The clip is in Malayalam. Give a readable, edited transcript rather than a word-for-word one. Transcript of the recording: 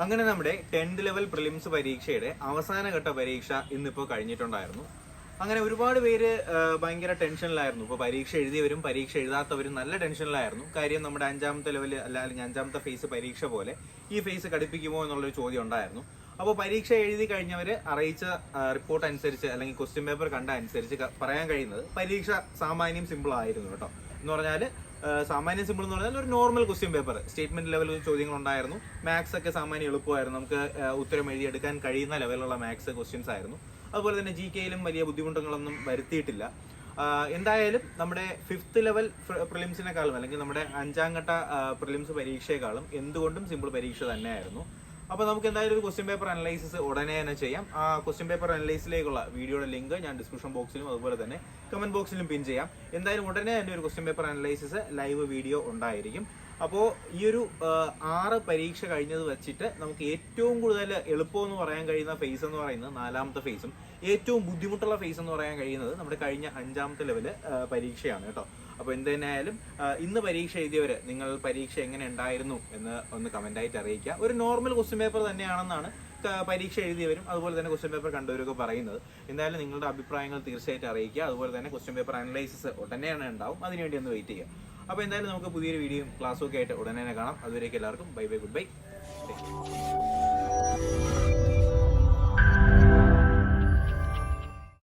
അങ്ങനെ നമ്മുടെ 10th ലെവൽ പ്രിലിംസ് പരീക്ഷയുടെ അവസാനഘട്ട പരീക്ഷ ഇന്നിപ്പോൾ കഴിഞ്ഞിട്ടുണ്ടായിരുന്നു. അങ്ങനെ ഒരുപാട് പേര് ഭയങ്കര ടെൻഷനിലായിരുന്നു. ഇപ്പോൾ പരീക്ഷ എഴുതിയവരും പരീക്ഷ എഴുതാത്തവരും നല്ല ടെൻഷനിലായിരുന്നു. കാര്യം നമ്മുടെ 5ാമത്തെ ലെവൽ അല്ലെങ്കിൽ 5ാമത്തെ ഫേസ് പരീക്ഷ പോലെ ഈ ഫേസ് കടുപ്പിക്കുമോ എന്നുള്ളൊരു ചോദ്യം ഉണ്ടായിരുന്നു. അപ്പോൾ പരീക്ഷ എഴുതി കഴിഞ്ഞവർ അറിയിച്ച റിപ്പോർട്ട് അനുസരിച്ച് അല്ലെങ്കിൽ ക്വസ്റ്റ്യൻ പേപ്പർ കണ്ട അനുസരിച്ച് പറയാൻ കഴിയുന്നത് പരീക്ഷ സാമാന്യം സിമ്പിൾ ആയിരുന്നു കേട്ടോ. എന്ന് പറഞ്ഞാൽ സാമാന്യം സിമ്പിൾ എന്ന് പറഞ്ഞാൽ ഒരു normal question paper, statement level ചോദ്യങ്ങൾ ഉണ്ടായിരുന്നു. മാത്സ് ഒക്കെ സാമാന്യം എളുപ്പമായിരുന്നു, നമുക്ക് ഉത്തരം എഴുതിയെടുക്കാൻ കഴിയുന്ന ലെവലുള്ള മാത്സ് ക്വസ്റ്റ്യൻസ് ആയിരുന്നു. അതുപോലെ തന്നെ GK-യിലും വലിയ ബുദ്ധിമുട്ടുകളൊന്നും വരുത്തിയിട്ടില്ല. എന്തായാലും നമ്മുടെ 5th ലെവൽ പ്രിലിംസിനെക്കാളും അല്ലെങ്കിൽ നമ്മുടെ 5ാം ഘട്ട പ്രിലിംസ് പരീക്ഷയെക്കാളും എന്തുകൊണ്ടും സിമ്പിൾ പരീക്ഷ തന്നെയായിരുന്നു. അപ്പോൾ നമുക്ക് എന്തായാലും ഒരു ക്വസ്റ്റ്യൻ പേപ്പർ അനലൈസിസ് ഉടനെ തന്നെ ചെയ്യാം. ആ ക്വസ്റ്റ്യൻ പേപ്പർ അനലൈസിലേക്കുള്ള വീഡിയോയുടെ ലിങ്ക് ഞാൻ ഡിസ്ക്രിപ്ഷൻ ബോക്സിലും അതുപോലെ തന്നെ കമന്റ് ബോക്സിലും പിൻ ചെയ്യാം. എന്തായാലും ഉടനെ തന്നെ ഒരു question paper analysis live video ഉണ്ടായിരിക്കും. അപ്പോൾ ഈ ഒരു 6 പരീക്ഷ കഴിഞ്ഞത് വെച്ചിട്ട് നമുക്ക് ഏറ്റവും കൂടുതൽ എളുപ്പം എന്ന് പറയാൻ കഴിയുന്ന ഫേസ് എന്ന് പറയുന്നത് 4ാമത്തെ ഫേസും ഏറ്റവും ബുദ്ധിമുട്ടുള്ള ഫേസ് എന്ന് പറയാൻ കഴിയുന്നത് നമ്മുടെ കഴിഞ്ഞ 5ാമത്തെ ലെവല് പരീക്ഷയാണ് കേട്ടോ. അപ്പോൾ എന്ത് തന്നെയായാലും ഇന്ന് പരീക്ഷ എഴുതിയവർ നിങ്ങൾ പരീക്ഷ എങ്ങനെ ഉണ്ടായിരുന്നു എന്ന് ഒന്ന് കമൻ്റായിട്ട് അറിയിക്കുക. ഒരു നോർമൽ ക്വസ്റ്റ്യൻ പേപ്പർ തന്നെയാണെന്നാണ് പരീക്ഷ എഴുതിയവരും അതുപോലെ തന്നെ ക്വസ്റ്റ്യൻ പേപ്പർ കണ്ടവരൊക്കെ പറയുന്നത്. എന്തായാലും നിങ്ങളുടെ അഭിപ്രായങ്ങൾ തീർച്ചയായിട്ടും അറിയിക്കുക. അതുപോലെ തന്നെ ക്വസ്റ്റ്യൻ പേപ്പർ അനലൈസിസ് ഉടനെയാണ് ഉണ്ടാവും, അതിനുവേണ്ടി ഒന്ന് വെയിറ്റ് ചെയ്യുക. അപ്പോൾ എന്തായാലും നമുക്ക് പുതിയൊരു വീഡിയോയും ക്ലാസ്സും ഒക്കെ ആയിട്ട് ഉടനെ തന്നെ കാണാം. അതുവരേക്കും എല്ലാവർക്കും ബൈ ബൈ, ഗുഡ് ബൈ.